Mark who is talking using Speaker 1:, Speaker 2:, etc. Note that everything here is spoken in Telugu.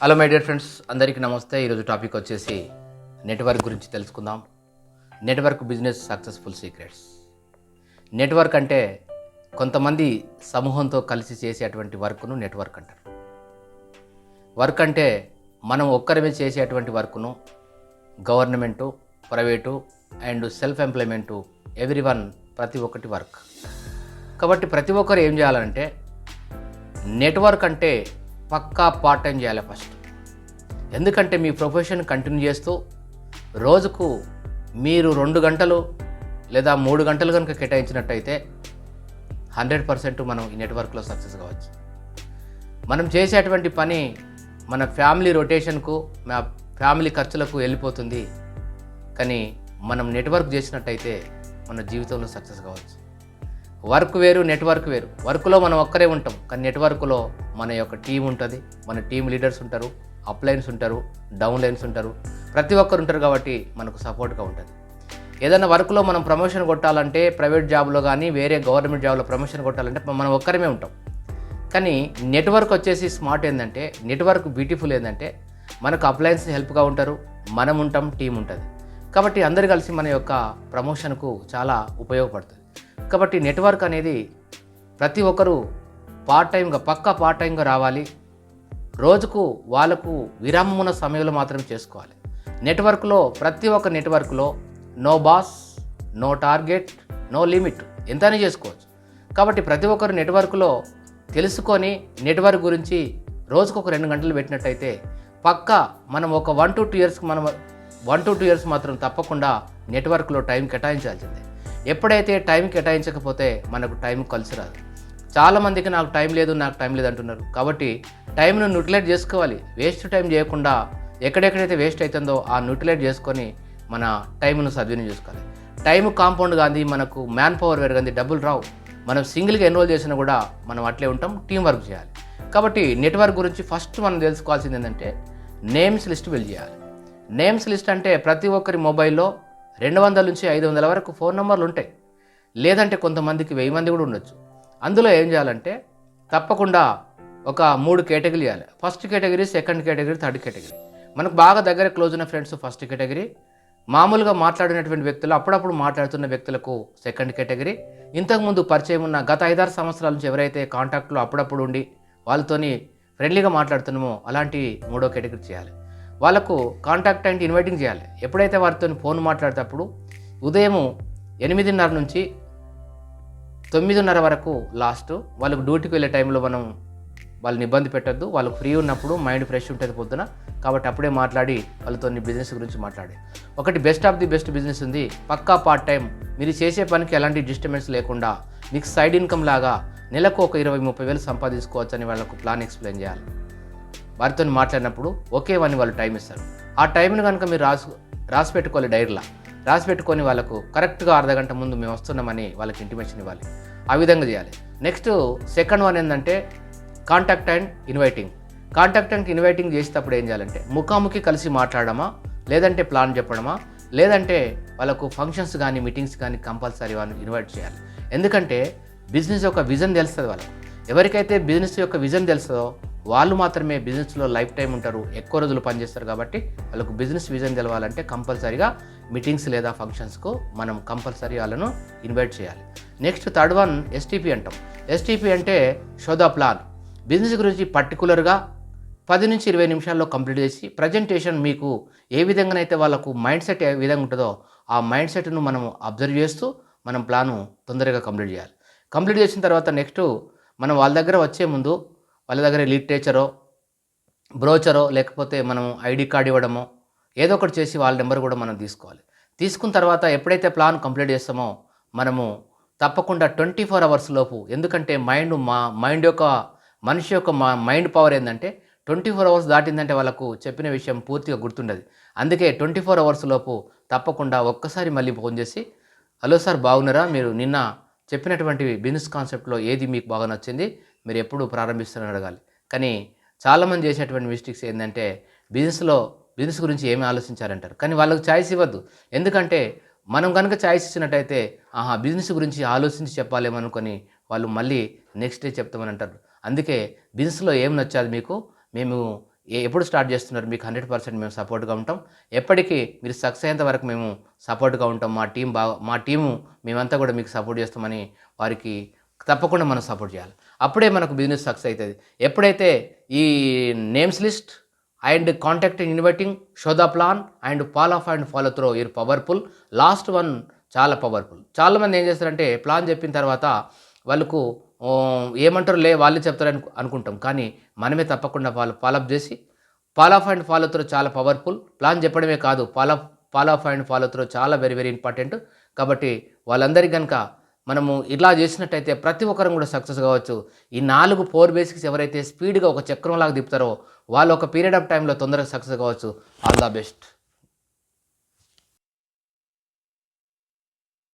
Speaker 1: హలో మై డియర్ ఫ్రెండ్స్, అందరికీ నమస్తే. ఈరోజు టాపిక్ వచ్చేసి నెట్వర్క్ గురించి తెలుసుకుందాం. Network business successful secrets. Network అంటే కొంతమంది సమూహంతో కలిసి చేసేటువంటి వర్క్ను నెట్వర్క్ అంటారు. వర్క్ అంటే మనం ఒక్కరిమే చేసేటువంటి వర్క్ను government, private and self employment ప్రతి ఒక్కటి వర్క్. కాబట్టి ప్రతి ఒక్కరు ఏం చేయాలంటే నెట్వర్క్ అంటే పక్కా పార్ట్ టైం చేయాలి ఫస్ట్. ఎందుకంటే మీ ప్రొఫెషన్ కంటిన్యూ చేస్తూ రోజుకు మీరు 2 గంటలు లేదా 3 గంటలు కనుక కేటాయించినట్టయితే 100% మనం ఈ నెట్వర్క్లో సక్సెస్ కావచ్చు. మనం చేసేటువంటి పని మన ఫ్యామిలీ రొటేషన్కు, మా ఫ్యామిలీ ఖర్చులకు వెళ్ళిపోతుంది. కానీ మనం నెట్వర్క్ చేసినట్టయితే మన జీవితంలో సక్సెస్ కావచ్చు. వర్క్ వేరు, నెట్వర్క్ వేరు. వర్క్లో మనం ఒక్కరే ఉంటాం, కానీ నెట్వర్క్లో మన యొక్క టీం ఉంటుంది. మన టీం లీడర్స్ ఉంటారు, అప్లైన్స్ ఉంటారు, డౌన్ లైన్స్ ఉంటారు, ప్రతి ఒక్కరు ఉంటారు. కాబట్టి మనకు సపోర్ట్గా ఉంటుంది. ఏదైనా వర్క్లో మనం ప్రమోషన్ కొట్టాలంటే, ప్రైవేట్ జాబ్లో కానీ వేరే గవర్నమెంట్ జాబ్లో ప్రమోషన్ కొట్టాలంటే మనం ఒక్కరమే ఉంటాం. కానీ నెట్వర్క్ వచ్చేసి స్మార్ట్ ఏంటంటే, నెట్వర్క్ బ్యూటిఫుల్ ఏంటంటే మనకు అప్లయన్స్ హెల్ప్గా ఉంటారు, మనం ఉంటాం, టీం ఉంటుంది. కాబట్టి అందరు కలిసి మన యొక్క ప్రమోషన్కు చాలా ఉపయోగపడుతుంది. కాబట్టి నెట్వర్క్ అనేది ప్రతి ఒక్కరూ పక్కా పార్ట్ టైంగా రావాలి. రోజుకు వాళ్ళకు విరామమున్న సమయంలో మాత్రమే చేసుకోవాలి. నెట్వర్క్లో ప్రతి ఒక్క నెట్వర్క్లో no boss, no target, no limit, ఎంతైనా చేసుకోవచ్చు. కాబట్టి ప్రతి ఒక్కరు నెట్వర్క్లో తెలుసుకొని నెట్వర్క్ గురించి రోజుకు ఒక 2 గంటలు పెట్టినట్టయితే పక్కా మనం ఒక 1 to 2 ఇయర్స్కి మనం 1 to 2 ఇయర్స్ మాత్రం తప్పకుండా నెట్వర్క్లో టైం కేటాయించాల్సిందే. ఎప్పుడైతే టైం కేటాయించకపోతే మనకు టైం కలిసి రాదు. చాలామందికి నాకు టైం లేదు అంటున్నారు. కాబట్టి టైంను యూటిలైజ్ చేసుకోవాలి. వేస్ట్ టైం చేయకుండా ఎక్కడెక్కడైతే వేస్ట్ అవుతుందో ఆ యూటిలైజ్ చేసుకొని మన టైంను సద్వినియోగం చేసుకోవాలి. టైం కాంపౌండ్ కానీ మనకు మ్యాన్ పవర్ పెరగంది, డబ్బులు రావు. మనం సింగిల్గా ఎన్రోల్ చేసినా కూడా మనం అట్లే ఉంటాం. టీం వర్క్ చేయాలి. కాబట్టి నెట్వర్క్ గురించి ఫస్ట్ మనం తెలుసుకోవాల్సింది ఏంటంటే నేమ్స్ లిస్ట్ బిల్డ్ చేయాలి. నేమ్స్ లిస్ట్ అంటే ప్రతి ఒక్కరి మొబైల్లో 200 నుంచి 500 వరకు ఫోన్ నెంబర్లు ఉంటాయి. లేదంటే కొంతమందికి 1000 మంది కూడా ఉండొచ్చు. అందులో ఏం చేయాలంటే తప్పకుండా ఒక 3 కేటగిరీ చేయాలి. First category, second category, third category. మనకు బాగా దగ్గర క్లోజ్ ఉన్న ఫ్రెండ్స్ ఫస్ట్ కేటగిరీ, మామూలుగా మాట్లాడినటువంటి వ్యక్తులు, అప్పుడప్పుడు మాట్లాడుతున్న వ్యక్తులకు సెకండ్ కేటగిరీ, ఇంతకుముందు పరిచయం ఉన్న గత 5-6 సంవత్సరాల నుంచి ఎవరైతే కాంటాక్ట్లో అప్పుడప్పుడు ఉండి వాళ్ళతోని ఫ్రెండ్లీగా మాట్లాడుతున్నామో అలాంటి 3వ కేటగిరీ చేయాలి. వాళ్ళకు కాంటాక్ట్ అండ్ ఇన్వైటింగ్ చేయాలి. ఎప్పుడైతే వారితో ఫోన్ మాట్లాడేటప్పుడు ఉదయం 8:30 నుంచి 9:30 వరకు లాస్ట్, వాళ్ళకు డ్యూటీకి వెళ్ళే టైంలో మనం వాళ్ళని ఇబ్బంది పెట్టద్దు. వాళ్ళకు ఫ్రీ ఉన్నప్పుడు మైండ్ ఫ్రెష్ ఉంటుంది పొద్దున. కాబట్టి అప్పుడే మాట్లాడి వాళ్ళతో బిజినెస్ గురించి మాట్లాడి. ఒకటి best of the best business ఉంది, పక్కా పార్ట్ టైం. మీరు చేసే పనికి ఎలాంటి డిస్టర్బెన్స్ లేకుండా మీకు సైడ్ ఇన్కమ్ లాగా నెలకు ఒక 20-30 వేలు సంపాదించుకోవచ్చు అని వాళ్ళకు ప్లాన్ ఎక్స్ప్లెయిన్ చేయాలి. వారితో మాట్లాడినప్పుడు ఒకే వాళ్ళు టైం ఇస్తారు. ఆ టైంను కనుక మీరు రాసి పెట్టుకోవాలి, డైరీలా రాసి పెట్టుకొని వాళ్ళకు కరెక్ట్గా అర్ధగంట ముందు మేము వస్తున్నామని వాళ్ళకి ఇంటిమేషన్ ఇవ్వాలి. ఆ విధంగా చేయాలి. నెక్స్ట్ సెకండ్ వన్ ఏంటంటే contact and inviting. Contact and inviting చేసేటప్పుడు ఏం చేయాలంటే ముఖాముఖి కలిసి మాట్లాడమా, లేదంటే ప్లాన్ చెప్పడమా, లేదంటే వాళ్ళకు ఫంక్షన్స్ కానీ మీటింగ్స్ కానీ కంపల్సరీ వాళ్ళని ఇన్వైట్ చేయాలి. ఎందుకంటే బిజినెస్ యొక్క విజన్ తెలుస్తుంది వాళ్ళకు. ఎవరికైతే బిజినెస్ యొక్క విజన్ తెలుస్తుందో వాళ్ళు మాత్రమే బిజినెస్లో లైఫ్ టైం ఉంటారు, ఎక్కువ రోజులు పనిచేస్తారు. కాబట్టి వాళ్ళకు బిజినెస్ విజన్ తెలవాలంటే కంపల్సరీగా మీటింగ్స్ లేదా ఫంక్షన్స్కు మనం కంపల్సరీ వాళ్ళను ఇన్వైట్ చేయాలి. నెక్స్ట్ థర్డ్ వన్ ఎస్టీపీ అంటాం. ఎస్టీపీ అంటే షో ద ప్లాన్. బిజినెస్ గురించి పర్టికులర్గా 10 నుంచి 20 నిమిషాల్లో కంప్లీట్ చేసి ప్రజెంటేషన్ మీకు ఏ విధంగానైతే వాళ్ళకు మైండ్ సెట్ ఏ విధంగా ఉంటుందో ఆ మైండ్ సెట్ను మనం అబ్జర్వ్ చేస్తూ మనం ప్లాను తొందరగా కంప్లీట్ చేయాలి. కంప్లీట్ చేసిన తర్వాత నెక్స్ట్ మనం వాళ్ళ దగ్గర వచ్చే ముందు వాళ్ళ దగ్గర లిటరేచరో, బ్రోచరో, లేకపోతే మనం ఐడి కార్డు ఇవ్వడమో ఏదో ఒకటి చేసి వాళ్ళ నెంబర్ కూడా మనం తీసుకోవాలి. తీసుకున్న తర్వాత ఎప్పుడైతే ప్లాన్ కంప్లీట్ చేస్తామో మనము తప్పకుండా 24 అవర్స్ లోపు, ఎందుకంటే మనిషి యొక్క మైండ్ పవర్ ఏంటంటే 24 అవర్స్ దాటిందంటే వాళ్ళకు చెప్పిన విషయం పూర్తిగా గుర్తుండదు. అందుకే 24 అవర్స్ లోపు తప్పకుండా ఒక్కసారి మళ్ళీ ఫోన్ చేసి, హలో సార్ బాగున్నారా, మీరు నిన్న చెప్పినటువంటి బిజినెస్ కాన్సెప్ట్లో ఏది మీకు బాగా నచ్చింది, మీరు ఎప్పుడు ప్రారంభిస్తారని అడగాలి. కానీ చాలామంది చేసేటువంటి మిస్టేక్స్ ఏంటంటే బిజినెస్ గురించి ఏమి ఆలోచించారంటారు, కానీ వాళ్ళకు ఛాయిస్ ఇవ్వద్దు. ఎందుకంటే మనం కనుక ఛాయిస్ ఇచ్చినట్టయితే బిజినెస్ గురించి ఆలోచించి చెప్పాలేమనుకొని వాళ్ళు మళ్ళీ నెక్స్ట్ డే చెప్తామని అంటారు. అందుకే బిజినెస్లో ఏం నచ్చాలి మీకు, మేము ఎప్పుడు స్టార్ట్ చేస్తున్నారు, మీకు 100% మేము సపోర్ట్గా ఉంటాం. ఎప్పటికీ మీరు సక్సెస్ అయ్యేంత వరకు మేము సపోర్ట్గా ఉంటాం. మా టీము మేమంతా కూడా మీకు సపోర్ట్ చేస్తామని వారికి తప్పకుండా మనం సపోర్ట్ చేయాలి. అప్పుడే మనకు బిజినెస్ సక్సెస్ అవుతుంది. ఎప్పుడైతే ఈ names list and contacting inviting show the plan and follow through ఇర్ పవర్ఫుల్. లాస్ట్ వన్ చాలా పవర్ఫుల్. చాలామంది ఏం చేస్తారంటే ప్లాన్ చెప్పిన తర్వాత వాళ్ళకు ఏమంటారు వాళ్ళు చెప్తారని అనుకుంటాం, కానీ మనమే తప్పకుండా ఫాలోఅప్ చేసి ఫాలో త్రో చాలా పవర్ఫుల్. ప్లాన్ చెప్పడమే కాదు, ఫాలో త్రో చాలా వెరీ వెరీ ఇంపార్టెంట్. కాబట్టి వాళ్ళందరికీ కనుక మనము ఇలా చేసినట్టయితే ప్రతి ఒక్కరం కూడా సక్సెస్ కావచ్చు. ఈ 4 బేసిక్స్ ఎవరైతే స్పీడ్గా ఒక చక్రంలాగా తిప్పుతారో వాళ్ళు ఒక పీరియడ్ ఆఫ్ టైంలో తొందరగా సక్సెస్ కావచ్చు. All the best.